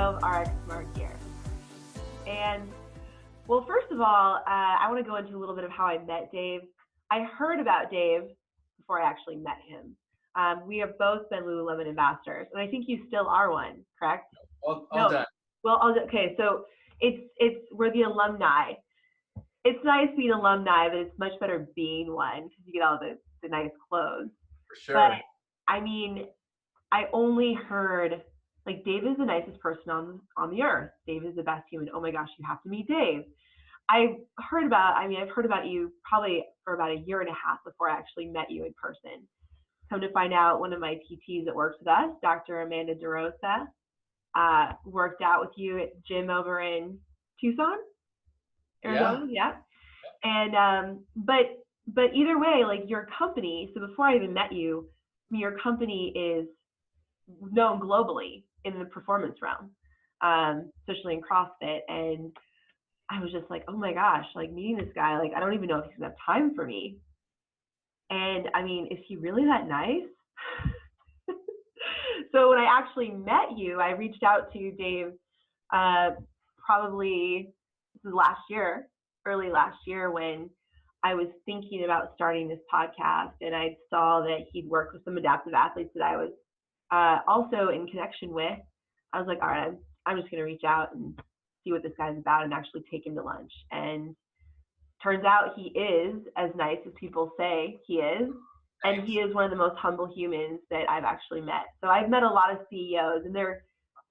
of RX Smart Gear. And well, first of all, I want to go into a little bit of how I met Dave. I heard about Dave before I actually met him. We have both been Lululemon ambassadors, and I think you still are one, correct? All no. done. Well, okay, so we're the alumni. It's nice being alumni, but it's much better being one because you get all the nice clothes. For sure. But I mean, I only heard, like, Dave is the nicest person on the earth. Dave is the best human. Oh my gosh, you have to meet Dave. I've heard about you probably for about a year and a half before I actually met you in person. Come to find out, one of my PTs that works with us, Dr. Amanda DeRosa, worked out with you at gym over in Tucson, Arizona. Yeah. And but either way, like, your company. So before I even met you, your company is known globally in the performance realm, especially in CrossFit. And I was just like, oh my gosh, like, meeting this guy, like, I don't even know if he's gonna have time for me. And I mean, is he really that nice? So when I actually met you, I reached out to Dave probably early last year, when I was thinking about starting this podcast, and I saw that he'd worked with some adaptive athletes that I was also in connection with. I was like, all right, I'm just going to reach out and see what this guy's about and actually take him to lunch. And turns out he is as nice as people say he is. And he is one of the most humble humans that I've actually met. So I've met a lot of CEOs, and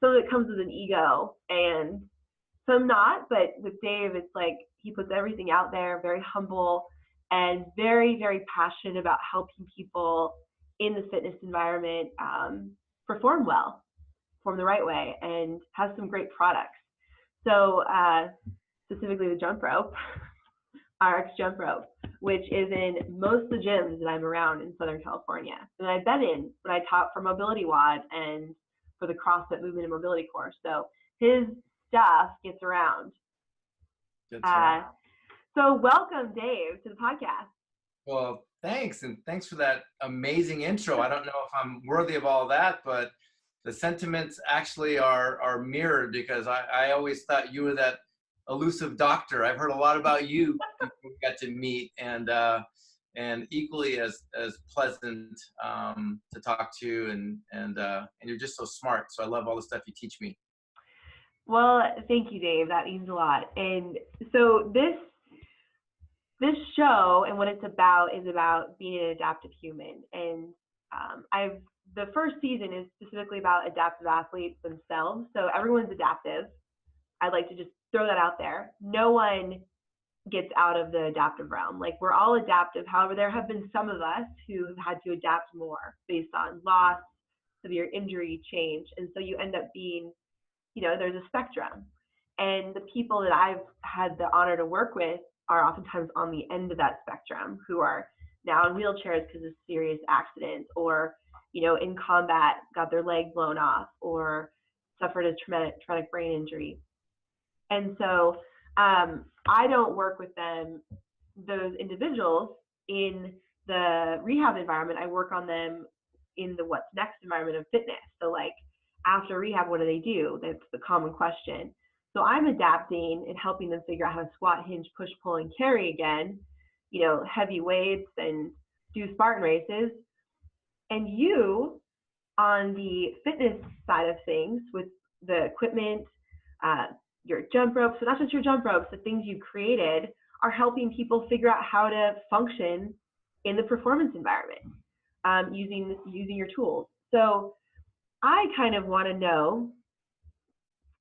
some of it comes with an ego and some not. But with Dave, it's like he puts everything out there, very humble and very, very passionate about helping people in the fitness environment perform the right way, and has some great products. So specifically the jump rope, RX jump rope, which is in most of the gyms that I'm around in Southern California. And I've been in when I taught for Mobility WOD and for the CrossFit Movement and Mobility course. So his stuff gets around. So welcome, Dave, to the podcast. Well, thanks. And thanks for that amazing intro. I don't know if I'm worthy of all that, but the sentiments actually are mirrored, because I always thought you were that elusive doctor. I've heard a lot about you before we got to meet, and equally as pleasant to talk to, and you're just so smart. So I love all the stuff you teach me. Well, thank you, Dave. That means a lot. And so this show and what it's about is about being an adaptive human. And the first season is specifically about adaptive athletes themselves. So everyone's adaptive. I'd like to just throw that out there. No one gets out of the adaptive realm. Like, we're all adaptive. However, there have been some of us who have had to adapt more based on loss, severe injury, change. And so you end up being, there's a spectrum. And the people that I've had the honor to work with are oftentimes on the end of that spectrum, who are now in wheelchairs because of serious accidents, or, in combat, got their leg blown off, or suffered a traumatic brain injury. And so I don't work with those individuals in the rehab environment. I work on them in the what's next environment of fitness. So, like, after rehab, what do they do? That's the common question. So I'm adapting and helping them figure out how to squat, hinge, push, pull, and carry again, heavy weights, and do Spartan races. And you, on the fitness side of things, with the equipment, your jump ropes, so not just your jump ropes, the things you created, are helping people figure out how to function in the performance environment using your tools. So I kind of want to know,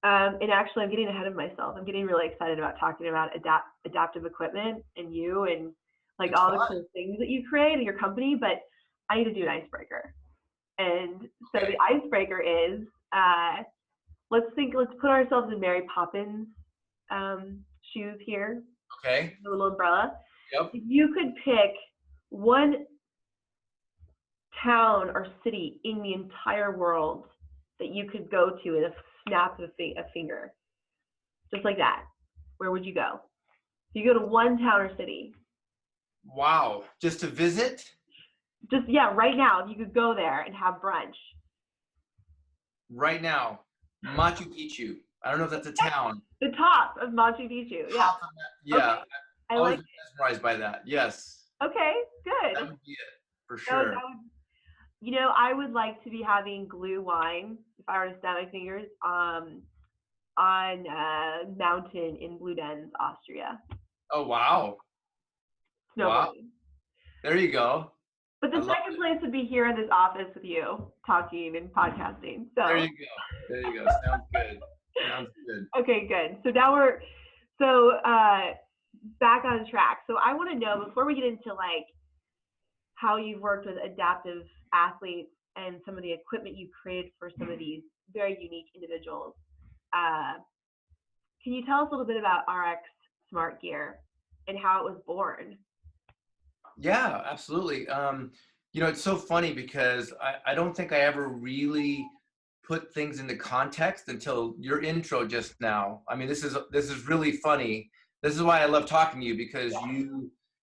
and actually I'm getting ahead of myself. I'm getting really excited about talking about adaptive equipment and you, and like all the cool things that you create in your company, but I need to do an icebreaker. And so the icebreaker is, let's put ourselves in Mary Poppins shoes here. Okay. The little umbrella. Yep. If you could pick one town or city in the entire world that you could go to in a snap of a finger, just like that, where would you go? If you go to one town or city. Wow. Just to visit? Right now, if you could go there and have brunch. Right now. Machu Picchu. I don't know if that's a town. The top of Machu Picchu. Yeah. Top of that, yeah. Okay. I I was like it. mesmerized by that. Yes, Okay, good. that would be it for That would, sure. that would, I would like to be having glue wine if I were to snap my fingers on a mountain in Bludenz, Austria, Oh wow, wow. snowboarding. There you go. But I the love second it. place would be here in this office with you, talking and podcasting. There So, you go. There you go. Sounds good. Sounds good. okay, good. So now we're back on track. So I want to know, before we get into like how you've worked with adaptive athletes and some of the equipment you created for some of these very unique individuals, uh, can you tell us a little bit about RX Smart Gear and how it was born? Yeah, absolutely. It's so funny because I don't think I ever really put things into context until your intro just now. I mean, this is really funny. This is why I love talking to you, because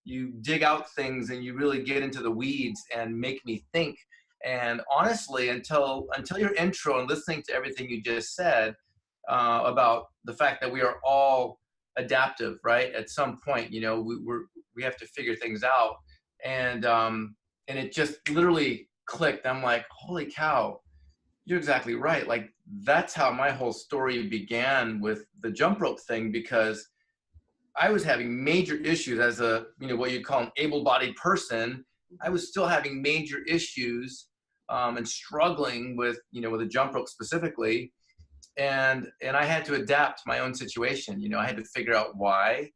you dig out things and you really get into the weeds and make me think. And honestly, until your intro and listening to everything you just said about the fact that we are all adaptive, right? At some point, we have to figure things out, and it just literally clicked. I'm like, holy cow, you're exactly right. Like, that's how my whole story began with the jump rope thing, because I was having major issues as a, what you call an able-bodied person. I was still having major issues and struggling with, with a jump rope specifically. And I had to adapt my own situation. I had to figure out why,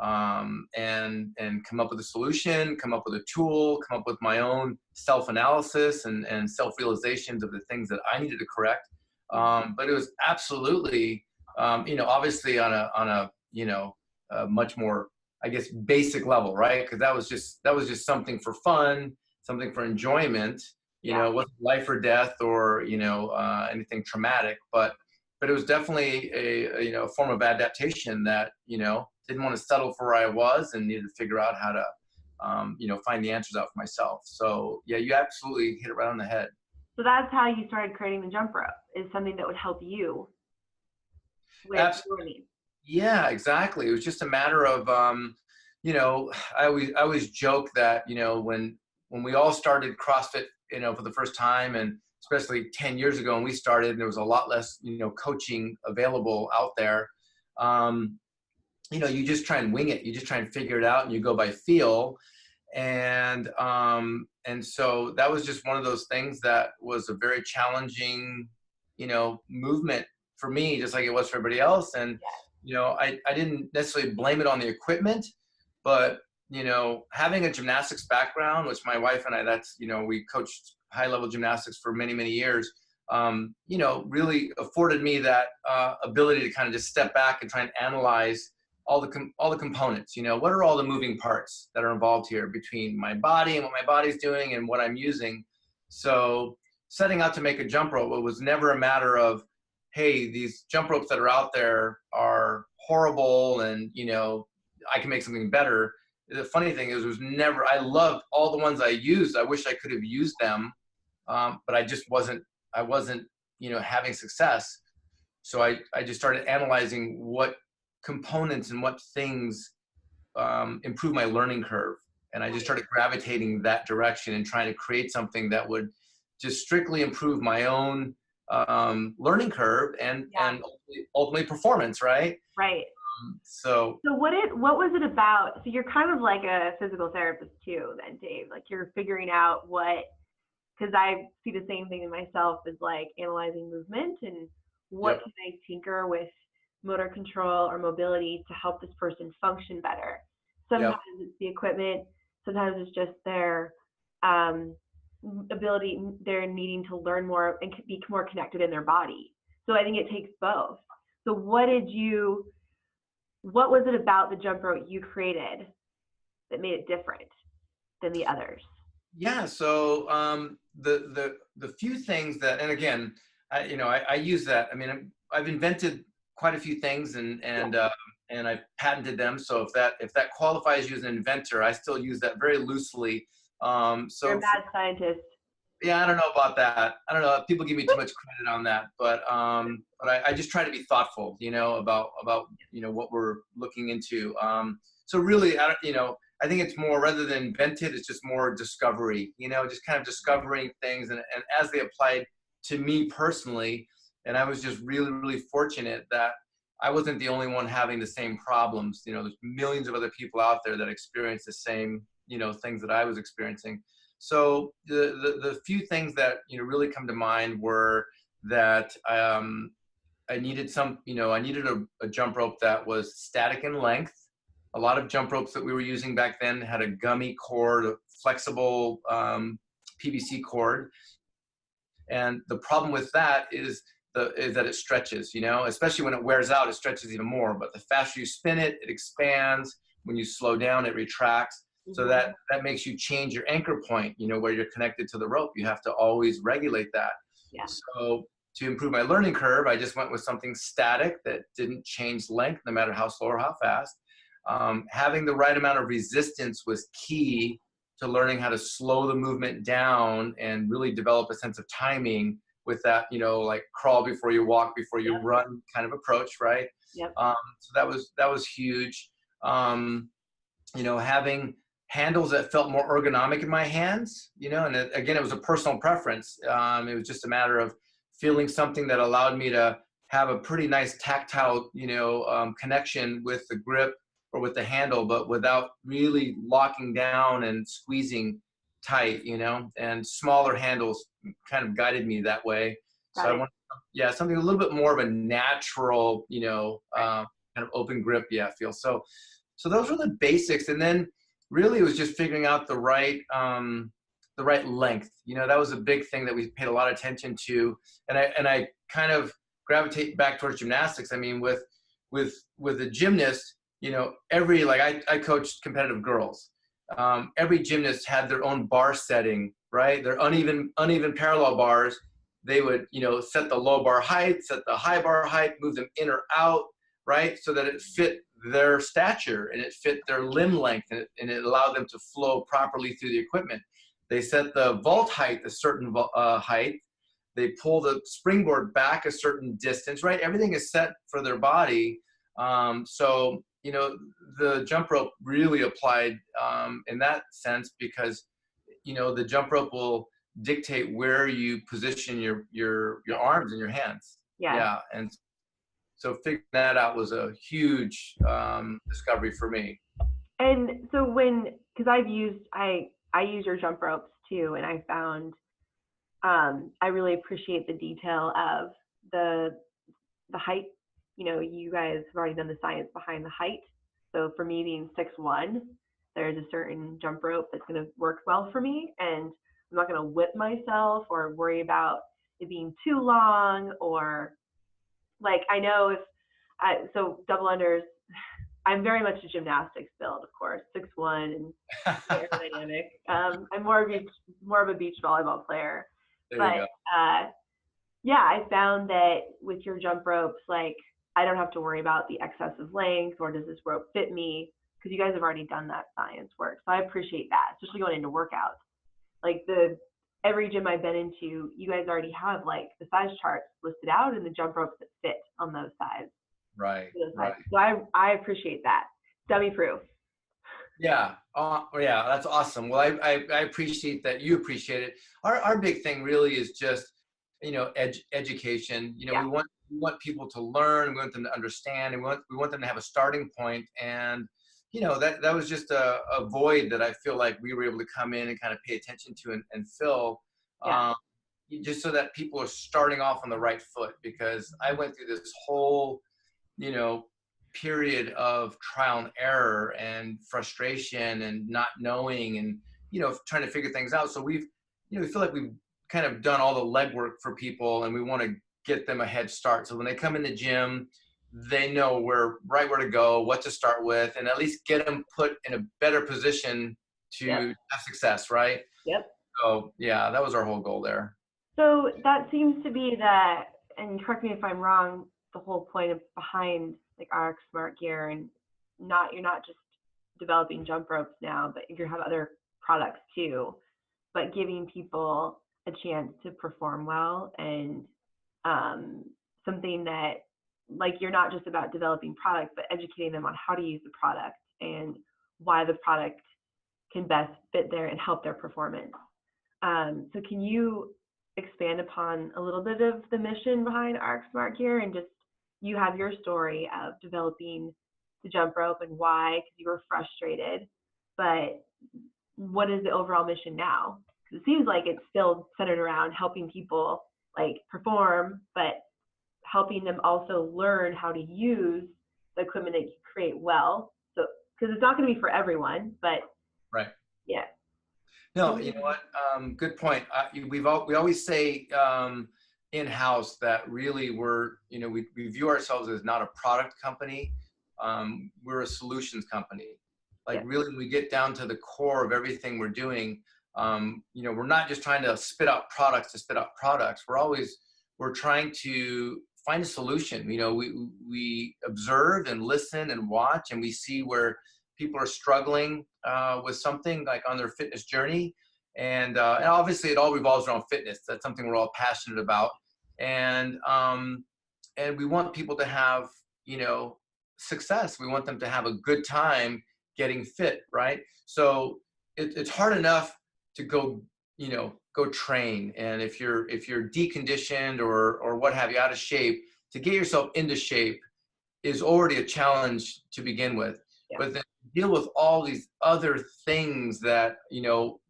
and come up with a solution, come up with a tool, come up with my own self-analysis and self-realizations of the things that I needed to correct. But it was absolutely, obviously on a much more, I guess, basic level, right? Because that was just something for fun, something for enjoyment. It wasn't life or death or anything traumatic, but it was definitely a form of adaptation that didn't want to settle for where I was and needed to figure out how to find the answers out for myself. So yeah, you absolutely hit it right on the head. So that's how you started creating the jump rope, is something that would help you with your needs. Yeah, exactly. It was just a matter of I always joke that when we all started CrossFit for the first time, and especially 10 years ago when we started, there was a lot less coaching available out there. You just try and wing it. You just try and figure it out, and you go by feel. And so that was just one of those things that was a very challenging movement for me, just like it was for everybody else. And I didn't necessarily blame it on the equipment, but having a gymnastics background, which my wife and I, we coached high level gymnastics for many, many years, really afforded me that ability to kind of just step back and try and analyze all the components. What are all the moving parts that are involved here between my body and what my body's doing and what I'm using. So setting out to make a jump rope, it was never a matter of, hey, these jump ropes that are out there are horrible and I can make something better. The funny thing is, I loved all the ones I used. I wish I could have used them, but I wasn't having success. So I just started analyzing what components and what things improve my learning curve. And I just started gravitating that direction and trying to create something that would just strictly improve my own learning curve and ultimately performance, right? Right. So what was it about? So you're kind of like a physical therapist too, then, Dave. Like, you're figuring out because I see the same thing in myself, as like analyzing movement and what can I tinker with motor control or mobility to help this person function better. Sometimes it's the equipment, sometimes it's just their ability, they're needing to learn more and be more connected in their body. So I think it takes both. So what was it about the jump rope you created that made it different than the others? Yeah, so the few things that, and again, I use that. I mean, I've invented quite a few things, and I've patented them. So if that qualifies you as an inventor, I still use that very loosely. So you're a mad scientist. Yeah, I don't know about that. I don't know. People give me too much credit on that, but I just try to be thoughtful, about what we're looking into. So really, I don't, I think it's more rather than invented, it's just more discovery. Just kind of discovering things, and as they applied to me personally, and I was just really, really fortunate that I wasn't the only one having the same problems. There's millions of other people out there that experience the same, things that I was experiencing. So the few things that really come to mind were that I needed a jump rope that was static in length. A lot of jump ropes that we were using back then had a gummy cord, a flexible PVC cord, and the problem with that is that it stretches. Especially when it wears out, it stretches even more. But the faster you spin it, it expands. When you slow down, it retracts. So that makes you change your anchor point, where you're connected to the rope. You have to always regulate that. Yeah. So to improve my learning curve, I just went with something static that didn't change length, no matter how slow or how fast. Having the right amount of resistance was key to learning how to slow the movement down and really develop a sense of timing with that, like crawl before you walk, before you run kind of approach, right? Yep. So that was huge. Having handles that felt more ergonomic in my hands, and again, it was a personal preference. It was just a matter of feeling something that allowed me to have a pretty nice tactile, connection with the grip or with the handle, but without really locking down and squeezing tight, and smaller handles kind of guided me that way. So I wanted, something a little bit more of a natural, kind of open grip, feel. So those were the basics. And then really it was just figuring out the right length. That was a big thing that we paid a lot of attention to. And I kind of gravitate back towards gymnastics. I mean, with a gymnast, I coached competitive girls. Every gymnast had their own bar setting, right? They're uneven parallel bars. They would, set the low bar height, set the high bar height, move them in or out, right? So that it fit their stature and it fit their limb length, and it allowed them to flow properly through the equipment. They set the vault height a certain height. They pull the springboard back a certain distance, right? Everything is set for their body. So, the jump rope really applied in that sense, because, the jump rope will dictate where you position your arms and your hands. Yeah. And so figuring that out was a huge discovery for me. And so because I use your jump ropes too, and I found I really appreciate the detail of the height. You guys have already done the science behind the height. So for me being 6'1", there's a certain jump rope that's going to work well for me, and I'm not going to whip myself or worry about it being too long, or I know so double unders. I'm very much a gymnastics build, of course, 6'1" and aerodynamic. I'm more of a beach volleyball player. There you go. I found that with your jump ropes, I don't have to worry about the excessive length, or does this rope fit me? Because you guys have already done that science work. So I appreciate that, especially going into workouts. Every gym I've been into, you guys already have the size charts listed out and the jump ropes that fit on those sides. Right. So I appreciate that. Dummy proof. Yeah. Yeah, that's awesome. Well, I appreciate that you appreciate it. Our big thing really is just, education. We want people to learn. We want them to understand. And we want them to have a starting point. And, that was just a void that I feel like we were able to come in and kind of pay attention to and fill. Just so that people are starting off on the right foot, because I went through this whole, period of trial and error and frustration and not knowing and, trying to figure things out. So we feel like we've kind of done all the legwork for people, and we want to get them a head start. So when they come in the gym, they know where to go, what to start with, and at least get them put in a better position to have success, right? Yep. So yeah, that was our whole goal there. So that seems to be that, and correct me if I'm wrong, the whole point behind RX Smart Gear, and you're not just developing jump ropes now, but you have other products too, but giving people a chance to perform well, and um, something that, like, you're not just about developing product, but educating them on how to use the product and why the product can best fit there and help their performance. So can you expand upon a little bit of the mission behind Arc Smart Gear, and just, you have your story of developing the jump rope and why, because you were frustrated, but what is the overall mission now? Because it seems like it's still centered around helping people like perform, but helping them also learn how to use the equipment that you create well. So, because it's not going to be for everyone, but Right. yeah. No, you know what? Good point. We always say in-house that really we view ourselves as not a product company. We're a solutions company. Like, Yeah. really, when we get down to the core of everything we're doing, we're not just trying to spit out products to spit out products. We're trying to find a solution. We observe and listen and watch, and we see where people are struggling with something, like on their fitness journey. And obviously it all revolves around fitness. That's something we're all passionate about. And we want people to have, success. We want them to have a good time getting fit, right? So it's hard enough to go train. And if you're deconditioned or what have you, out of shape, to get yourself into shape is already a challenge to begin with. Yeah. But then deal with all these other things that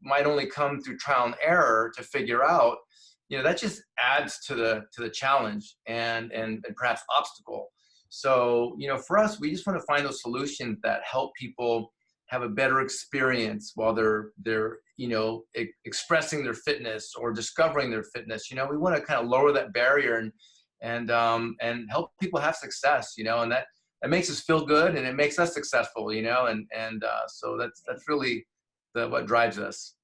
might only come through trial and error to figure out, that just adds to the challenge and perhaps obstacle. So for us, we just want to find those solutions that help people have a better experience while they're expressing their fitness or discovering their fitness. We want to kind of lower that barrier and help people have success, and that makes us feel good, and it makes us successful, so that's really what drives us.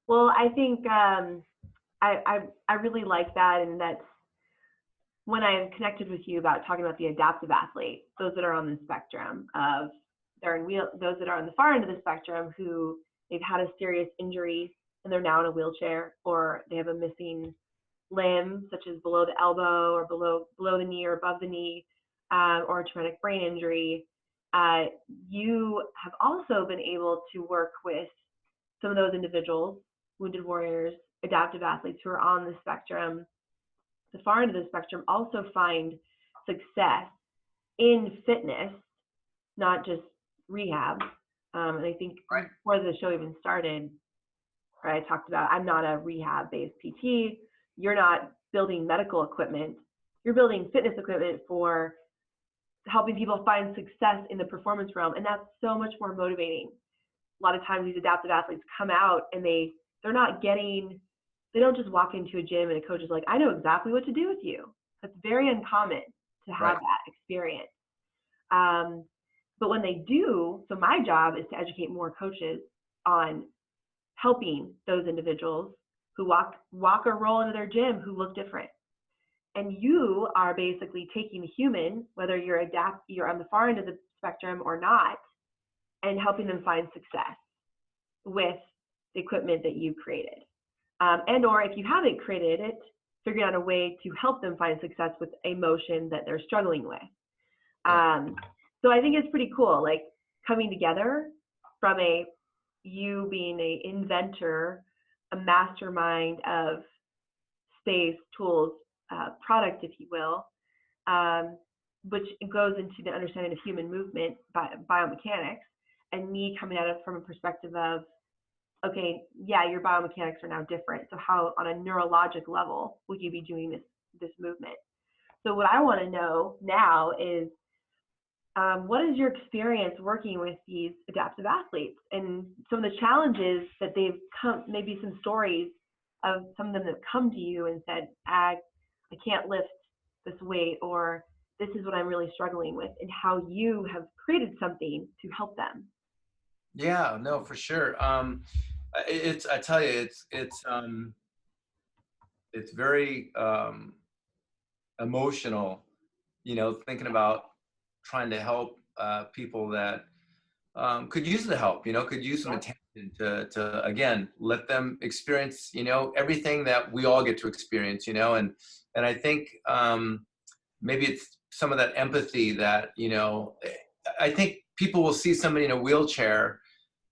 Well, I think I really like that, and that's when I've connected with you about talking about the adaptive athlete, those that are on the spectrum of those that are on the far end of the spectrum, who they've had a serious injury and they're now in a wheelchair, or they have a missing limb, such as below the elbow or below the knee or above the knee, or a traumatic brain injury. You have also been able to work with some of those individuals, wounded warriors, adaptive athletes who are on the spectrum, the far end of the spectrum, also find success in fitness, not just rehab. And I think Right. before the show even started, I talked about, I'm not a rehab-based PT. You're not building medical equipment. You're building fitness equipment for helping people find success in the performance realm. And that's so much more motivating. A lot of times these adaptive athletes come out and they don't just walk into a gym and a coach is like, I know exactly what to do with you. That's very uncommon to have that experience. But when they do, so my job is to educate more coaches on helping those individuals who walk or roll into their gym who look different. And you are basically taking the human, whether you're on the far end of the spectrum or not, and helping them find success with the equipment that you created. And or if you haven't created it, figuring out a way to help them find success with a motion that they're struggling with. So I think it's pretty cool, like coming together from you being an inventor, a mastermind of space, tools, product, if you will, which goes into the understanding of human movement, biomechanics, and me coming at it from a perspective of, okay, yeah, your biomechanics are now different. So how, on a neurologic level, would you be doing this movement? So what I want to know now is, what is your experience working with these adaptive athletes and some of the challenges that they've come, maybe some stories of some of them that have come to you and said, I can't lift this weight, or this is what I'm really struggling with, and how you have created something to help them. Yeah, no, for sure. I tell you, it's very emotional, thinking about trying to help people that could use the help, could use some attention and to again let them experience, everything that we all get to experience, and I think maybe it's some of that empathy that, I think people will see somebody in a wheelchair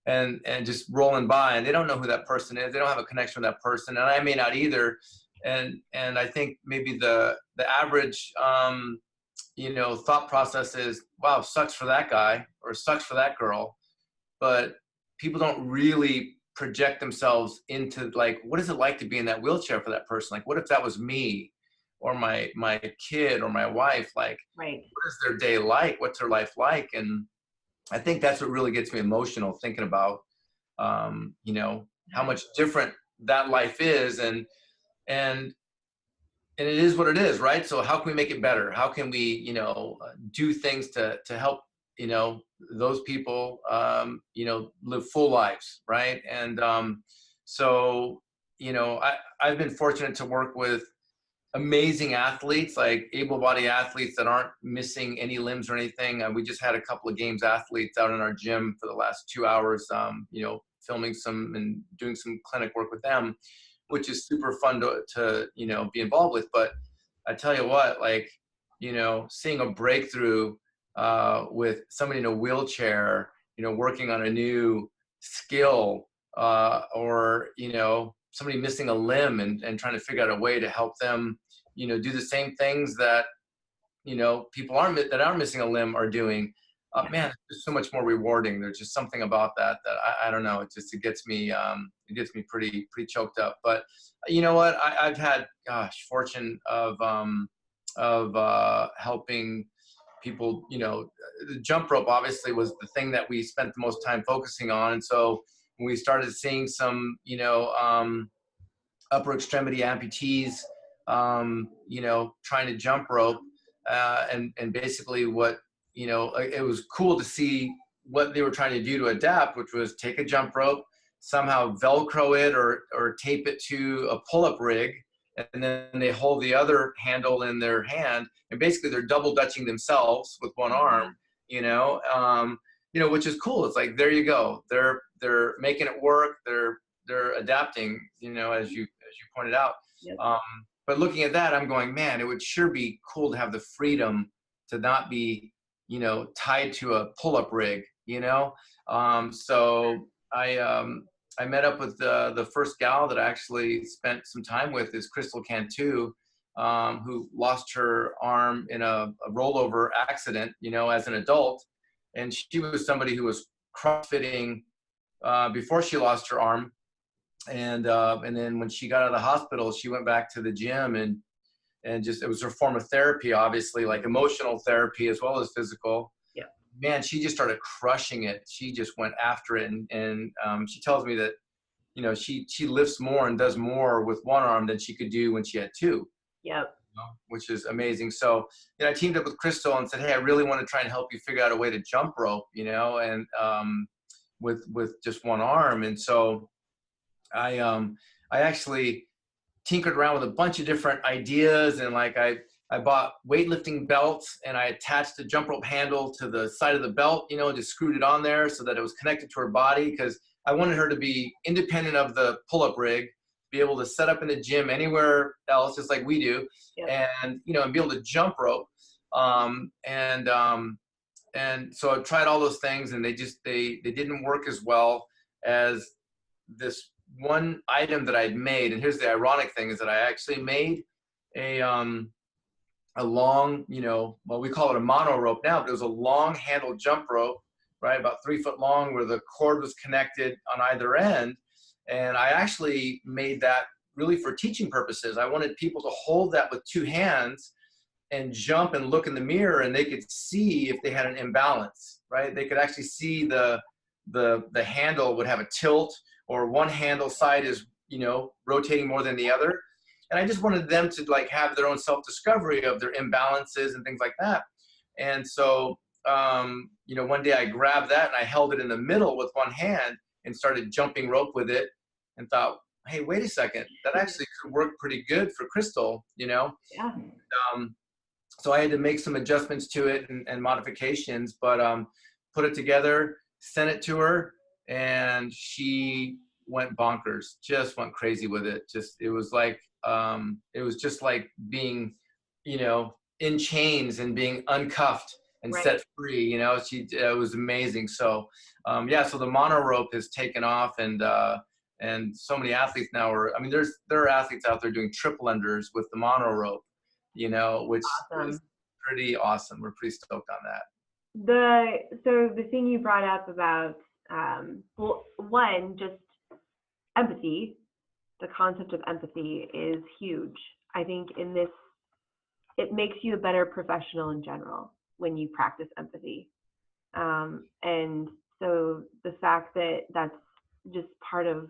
and just rolling by, and they don't know who that person is. They don't have a connection with that person, and I may not either. And I think maybe the average thought process is, wow, sucks for that guy or sucks for that girl. But people don't really project themselves into, like, what is it like to be in that wheelchair for that person? Like, what if that was me or my kid or my wife? Like, Right. what is their day like? What's their life like? And I think that's what really gets me emotional, thinking about, how much different that life is. And and it is what it is, right? So how can we make it better? How can we, do things to help, those people, live full lives, right? And so, I've been fortunate to work with amazing athletes, like able-bodied athletes that aren't missing any limbs or anything. We just had a couple of games athletes out in our gym for the last 2 hours, filming some and doing some clinic work with them, which is super fun to be involved with. But I tell you what, like, seeing a breakthrough with somebody in a wheelchair, working on a new skill, or, somebody missing a limb and trying to figure out a way to help them, do the same things that, people that aren't missing a limb are doing. Man, it's just so much more rewarding. There's just something about that I don't know. It gets me pretty choked up. But you know what? I've had, fortune of helping people. The jump rope obviously was the thing that we spent the most time focusing on. And so when we started seeing some, upper extremity amputees, trying to jump rope, and basically what, it was cool to see what they were trying to do to adapt, which was take a jump rope, somehow Velcro it or tape it to a pull-up rig, and then they hold the other handle in their hand, and basically they're double dutching themselves with one arm, which is cool. It's like, there you go. They're making it work. They're adapting, as you pointed out. Yep. But looking at that, I'm going, man, it would sure be cool to have the freedom to not be, tied to a pull-up rig, So I met up with the first gal that I actually spent some time with, is Crystal Cantu, who lost her arm in a rollover accident, as an adult. And she was somebody who was CrossFitting before she lost her arm. And then when she got out of the hospital, she went back to the gym and just, it was her form of therapy, obviously, like emotional therapy as well as physical. Yeah. Man, she just started crushing it. She just went after it. And she tells me that, she lifts more and does more with one arm than she could do when she had two. Yep. Which is amazing. So, I teamed up with Crystal and said, hey, I really want to try and help you figure out a way to jump rope, and with just one arm. And so I actually tinkered around with a bunch of different ideas, and like I bought weightlifting belts, and I attached the jump rope handle to the side of the belt, just screwed it on there so that it was connected to her body, because I wanted her to be independent of the pull-up rig, be able to set up in the gym anywhere else, just like we do. Yep. And and be able to jump rope. And so I tried all those things, and they didn't work as well as this one item that I'd made. And here's the ironic thing, is that I actually made a long, well, we call it a mono rope now, but it was a long handled jump rope, right? About 3 foot long, where the cord was connected on either end. And I actually made that really for teaching purposes. I wanted people to hold that with two hands and jump and look in the mirror, and they could see if they had an imbalance, right? They could actually see the handle would have a tilt, or one handle side is, rotating more than the other. And I just wanted them to like have their own self-discovery of their imbalances and things like that. And so, one day I grabbed that and I held it in the middle with one hand and started jumping rope with it, and thought, hey, wait a second, that actually could work pretty good for Crystal, Yeah. So I had to make some adjustments to it and modifications, but put it together, sent it to her. and she went bonkers, just went crazy with it. It was just like being, in chains and being uncuffed and Right. set free. It was amazing. So yeah, so the mono rope has taken off, and so many athletes now there are athletes out there doing triple unders with the mono rope, which is Awesome. pretty awesome. We're pretty stoked on that. So the thing you brought up about, well, one, just empathy, the concept of empathy is huge. I think in this, it makes you a better professional in general when you practice empathy. And so the fact that that's just part of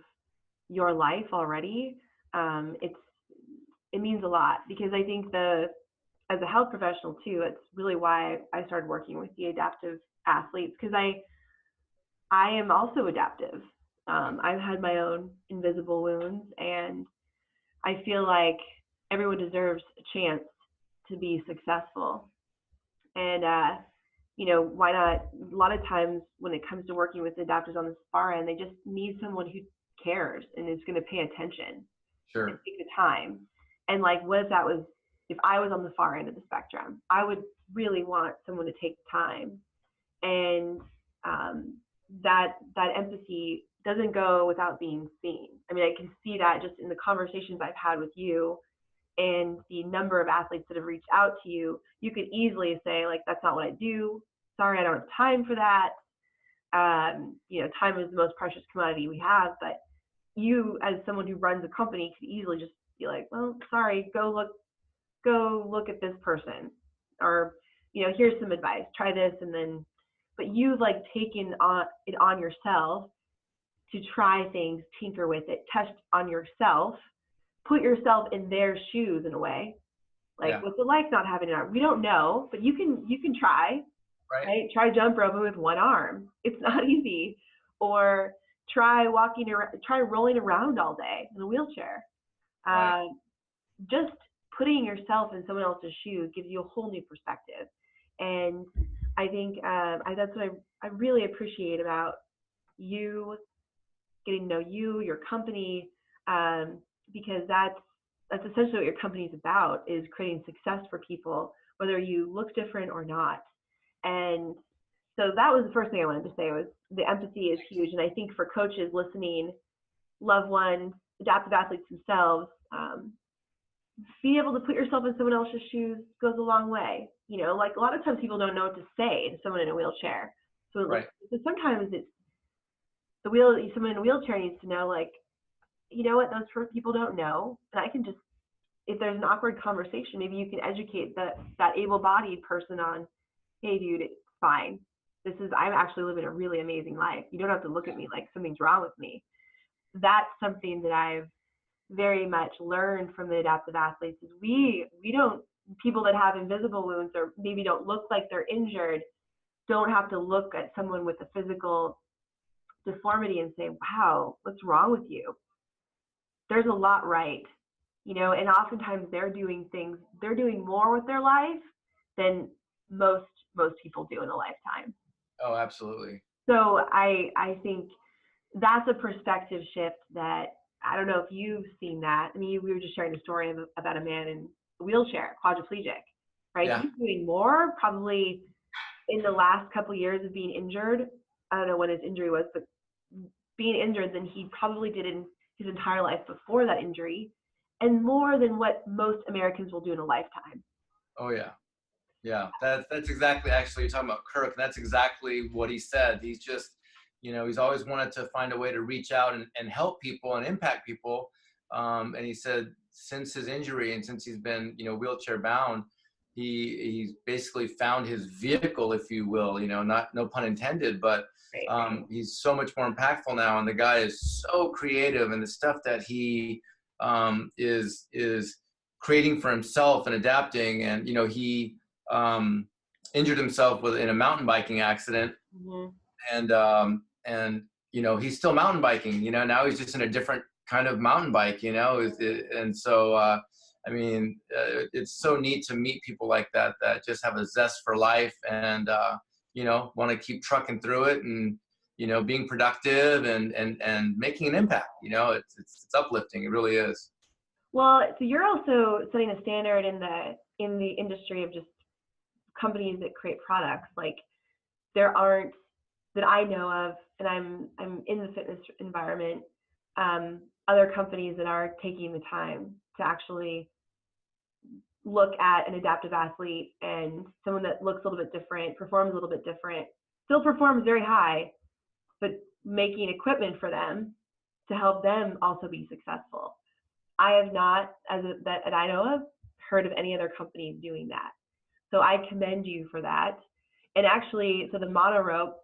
your life already, it means a lot, because I think as a health professional too, it's really why I started working with the adaptive athletes, because I am also adaptive. I've had my own invisible wounds, and I feel like everyone deserves a chance to be successful. And why not? A lot of times when it comes to working with adapters on the far end, they just need someone who cares and is going to pay attention and Sure. take the time. And like, what if I was on the far end of the spectrum, I would really want someone to take the time. And that empathy doesn't go without being seen. I mean, I can see that just in the conversations I've had with you and the number of athletes that have reached out to you. You could easily say, like, that's not what I do. Sorry, I don't have time for that. Time is the most precious commodity we have. But you, as someone who runs a company, could easily just be like, well, sorry, go look at this person, or here's some advice, try this. And then, but you've like taken it on yourself to try things, tinker with it, test on yourself, put yourself in their shoes in a way. Like, Yeah. what's it like not having an arm? We don't know, but you can try, right? Try jump roping with one arm. It's not easy. Or try rolling around all day in a wheelchair. Right. Just putting yourself in someone else's shoes gives you a whole new perspective. And I think that's what I really appreciate about you, getting to know you, your company, because that's essentially what your company is about, is creating success for people, whether you look different or not. And so that was the first thing I wanted to say, was the empathy is huge. And I think for coaches listening, loved ones, adaptive athletes themselves, being able to put yourself in someone else's shoes goes a long way. Like, a lot of times people don't know what to say to someone in a wheelchair. So sometimes it's someone in a wheelchair needs to know, like, you know what, those people don't know. And I can just, if there's an awkward conversation, maybe you can educate that able-bodied person on, hey, dude, it's fine. I'm actually living a really amazing life. You don't have to look at me like something's wrong with me. That's something that I've very much learned from the adaptive athletes, is people that have invisible wounds or maybe don't look like they're injured, don't have to look at someone with a physical deformity and say, wow, what's wrong with you? There's a lot right. And oftentimes they're doing more with their life than most people do in a lifetime. Oh, absolutely. So I think that's a perspective shift that, I don't know if you've seen that. I mean, we were just sharing a story about a man in a wheelchair, quadriplegic, right? Yeah. He's doing more probably in the last couple of years of being injured. I don't know when his injury was, but being injured than he probably did in his entire life before that injury, and more than what most Americans will do in a lifetime. Oh yeah. Yeah. That's exactly, actually, you're talking about Kirk. That's exactly what he said. He's just, he's always wanted to find a way to reach out and help people and impact people. And he said since his injury and since he's been, wheelchair bound, he's basically found his vehicle, if you will, no pun intended, but he's so much more impactful now. And the guy is so creative, and the stuff that he is creating for himself and adapting. And, he injured himself in a mountain biking accident. Mm-hmm. And he's still mountain biking, now he's just in a different kind of mountain bike, and so it's so neat to meet people like that just have a zest for life and want to keep trucking through it. And being productive and making an impact. It's uplifting. It really is. Well, so you're also setting a standard in the industry of just companies that create products. Like there aren't, that I know of, and I'm in the fitness environment, other companies that are taking the time to actually look at an adaptive athlete and someone that looks a little bit different, performs a little bit different, still performs very high, but making equipment for them to help them also be successful. I have not, that I know of, heard of any other company doing that. So I commend you for that. And actually, so the mono-rope,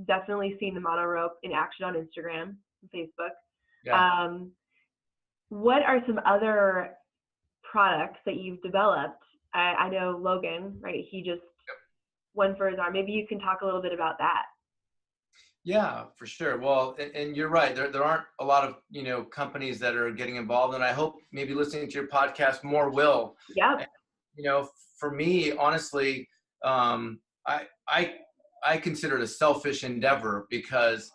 definitely seen the mono-rope in action on Instagram and Facebook. Yeah. What are some other products that you've developed? I know Logan, right? He just went for his arm. Maybe you can talk a little bit about that. Yeah, for sure. Well, and you're right. There aren't a lot of, companies that are getting involved, and I hope maybe listening to your podcast more will. Yep. And, for me, honestly, I consider it a selfish endeavor because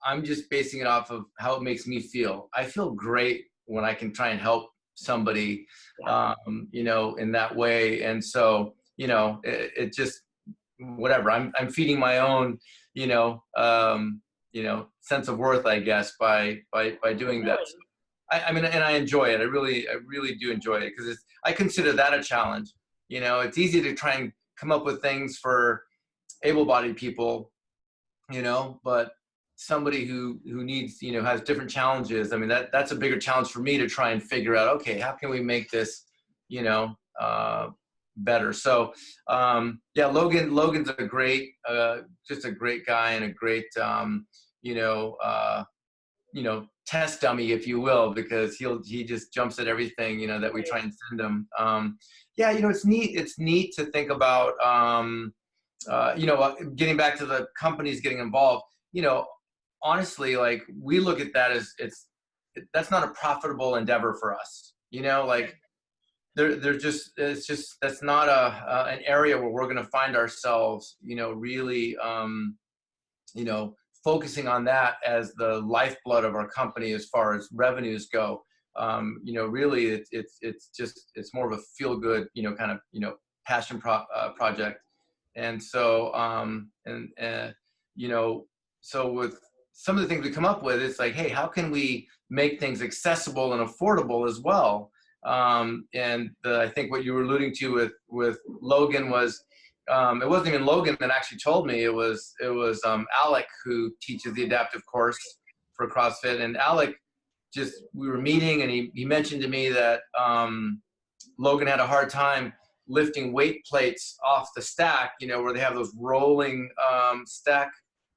I'm just basing it off of how it makes me feel. I feel great when I can try and help somebody, in that way. And so, it just, whatever, I'm feeding my own, sense of worth, I guess, by doing that. So, I mean, and I enjoy it. I really do enjoy it because I consider that a challenge. It's easy to try and come up with things for able-bodied people, but somebody who needs, has different challenges. I mean, that's a bigger challenge for me to try and figure out, okay, how can we make this, better? So, yeah, Logan's a great, just a great guy and a great, test dummy, if you will, because he just jumps at everything, that we try and send him. Yeah, it's neat to think about, getting back to the companies getting involved, honestly, like we look at that as that's not a profitable endeavor for us, like that's not an area where we're going to find ourselves, really, focusing on that as the lifeblood of our company as far as revenues go. Really it's more of a feel good, kind of, passion project. And so, so with some of the things we come up with, it's like, hey, how can we make things accessible and affordable as well? I think what you were alluding to with Logan was, it wasn't even Logan that actually told me. It was Alec, who teaches the adaptive course for CrossFit. And Alec, we were meeting, and he mentioned to me that Logan had a hard time lifting weight plates off the stack, where they have those rolling stack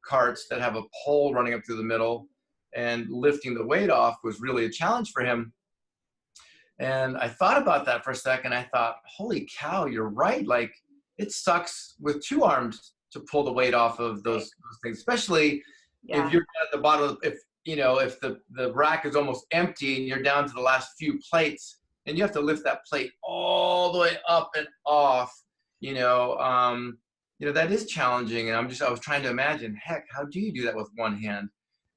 carts that have a pole running up through the middle, and lifting the weight off was really a challenge for him. And I thought about that for a second. I thought, holy cow, you're right. Like, it sucks with two arms to pull the weight off of those things, especially if you're at the bottom, if the rack is almost empty and you're down to the last few plates, and you have to lift that plate all the way up and off, that is challenging. And I was trying to imagine, heck, how do you do that with one hand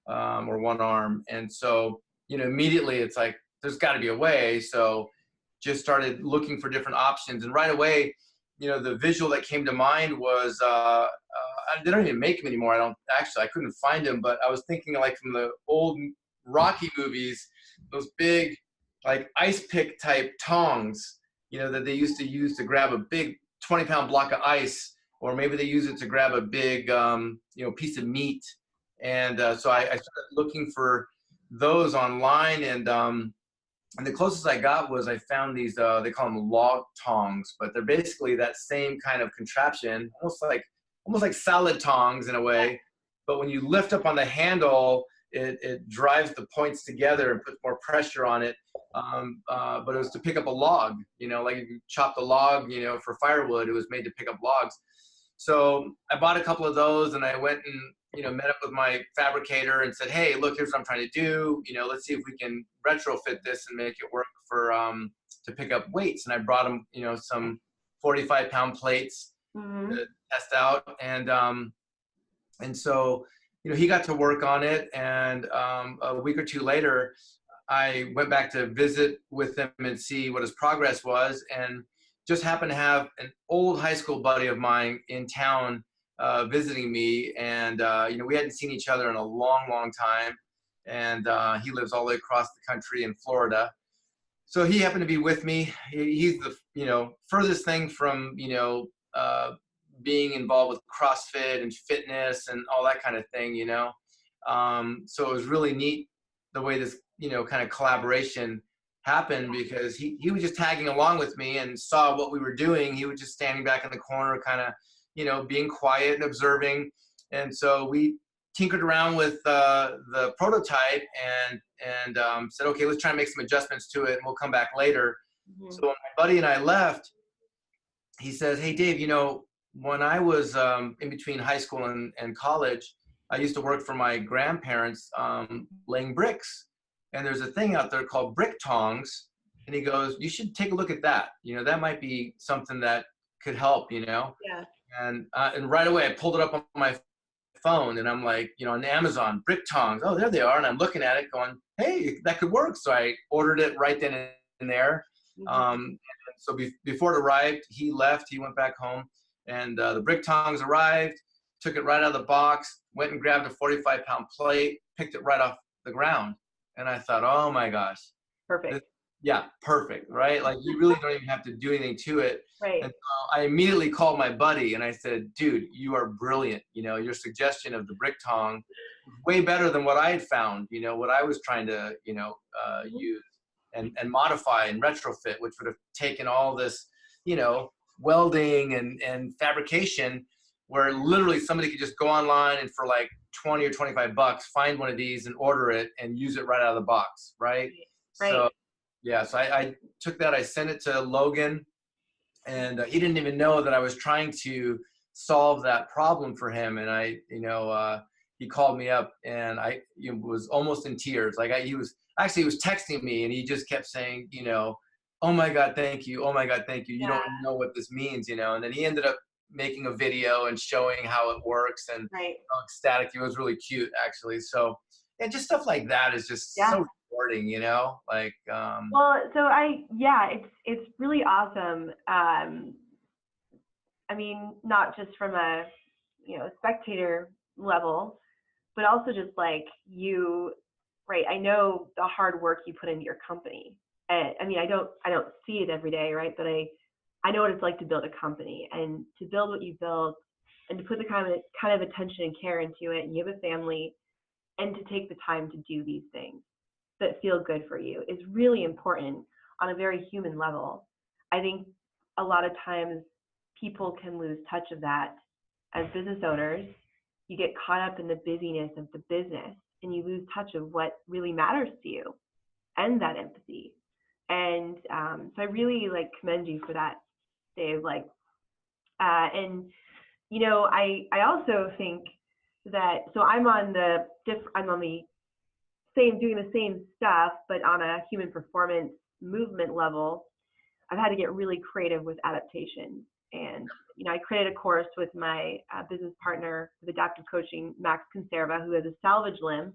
or one arm? And so, immediately it's like, there's got to be a way. So just started looking for different options. And right away, the visual that came to mind was, they don't even make them anymore. I couldn't find them, but I was thinking like from the old Rocky movies, those big, like ice pick type tongs, that they used to use to grab a big 20-pound block of ice, or maybe they use it to grab a big, piece of meat. And so I started looking for those online, and the closest I got was I found these, they call them log tongs, but they're basically that same kind of contraption, almost like salad tongs in a way. But when you lift up on the handle, it drives the points together and puts more pressure on it. But it was to pick up a log, like if you chop the log, for firewood, it was made to pick up logs. So I bought a couple of those, and I went and, met up with my fabricator and said, hey, look, here's what I'm trying to do. Let's see if we can retrofit this and make it work for, to pick up weights. And I brought them, some 45-pound plates to test out. And so he got to work on it, and a week or two later, I went back to visit with him and see what his progress was, and just happened to have an old high school buddy of mine in town visiting me, and we hadn't seen each other in a long, long time, and he lives all the way across the country in Florida. So he happened to be with me. He's the furthest thing from being involved with CrossFit and fitness and all that kind of thing. So it was really neat the way this kind of collaboration happened, because he was just tagging along with me and saw what we were doing. He was just standing back in the corner, kind of being quiet and observing. And so we tinkered around with the prototype and said, okay, let's try and make some adjustments to it, and we'll come back later. Mm-hmm. So when my buddy and I left, he says, hey, Dave, when I was in between high school and college, I used to work for my grandparents laying bricks. And there's a thing out there called brick tongs. And he goes, you should take a look at that. That might be something that could help, Yeah. And right away I pulled it up on my phone, and I'm like, on Amazon, brick tongs. Oh, there they are. And I'm looking at it going, hey, that could work. So I ordered it right then and there. Mm-hmm. So before it arrived, he left, he went back home, and the brick tongs arrived, took it right out of the box, went and grabbed a 45-pound plate, picked it right off the ground. And I thought, oh my gosh. Perfect. Perfect, right? Like, you really don't even have to do anything to it. Right. And so I immediately called my buddy and I said, dude, you are brilliant. Your suggestion of the brick tong was way better than what I had found, what I was trying to, use and modify and retrofit, which would have taken all this, welding and fabrication, where literally somebody could just go online and for like 20 or 25 bucks, find one of these and order it and use it right out of the box. Right. Right. So, yeah, so I took that, I sent it to Logan, and he didn't even know that I was trying to solve that problem for him. And he called me up, and I was almost in tears. Like, he was texting me, and he just kept saying, oh my God, thank you. Oh my God, thank you. You don't know what this means, And then he ended up making a video and showing how it works, and right. Ecstatic. It was really cute, actually. So, yeah, just stuff like that is just so rewarding, like. Well, so it's really awesome. I mean, not just from a spectator level, but also just like right? I know the hard work you put into your company. And I mean, I don't see it every day, right? But I know what it's like to build a company, and to build what you build, and to put the kind of attention and care into it, and you have a family, and to take the time to do these things that feel good for you is really important on a very human level. I think a lot of times people can lose touch of that as business owners. You get caught up in the busyness of the business, and you lose touch of what really matters to you and that empathy. And so I really commend you for that, Dave. And I also think that, so I'm on the same, doing the same stuff, but on a human performance movement level. I've had to get really creative with adaptations. And, I created a course with my business partner with adaptive coaching, Max Conserva, who has a salvage limb,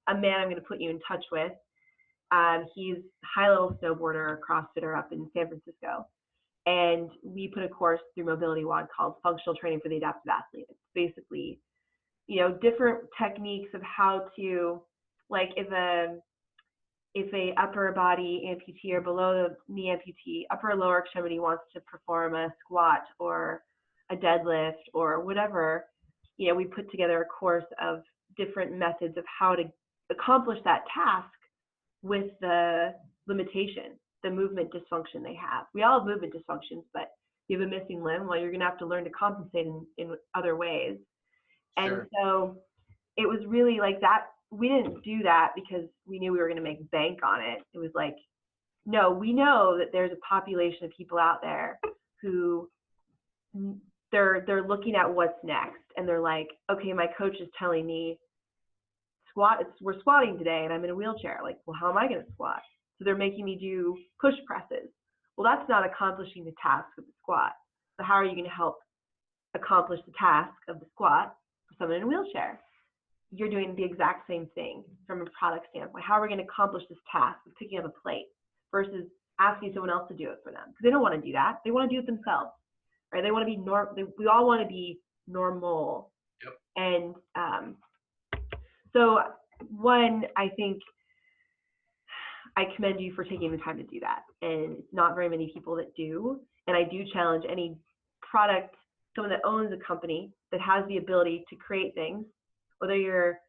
a man I'm going to put you in touch with. He's a high-level snowboarder, CrossFitter up in San Francisco. And we put a course through Mobility WOD called Functional Training for the Adaptive Athlete. It's basically, different techniques of how to, like, if a upper body amputee or below the knee amputee, upper or lower extremity wants to perform a squat or a deadlift or whatever, we put together a course of different methods of how to accomplish that task with the limitation, the movement dysfunction they have. We all have movement dysfunctions, but you have a missing limb, well, you're going to have to learn to compensate in other ways. Sure. And so it was really like that. We didn't do that because we knew we were going to make bank on it. It was like, no, we know that there's a population of people out there who they're looking at what's next, and they're like, okay, my coach is telling me we're squatting today and I'm in a wheelchair. Like, well, how am I going to squat? So they're making me do push presses. Well, that's not accomplishing the task of the squat. So how are you going to help accomplish the task of the squat for someone in a wheelchair? you're doing the exact same thing from a product standpoint. How are we going to accomplish this task of picking up a plate versus asking someone else to do it for them? Because they don't want to do that. They want to do it themselves, right? They want to be we all want to be normal. Yep. And so one, I think I commend you for taking the time to do that. And it's not very many people that do. And I do challenge any product, someone that owns a company that has the ability to create things, whether you're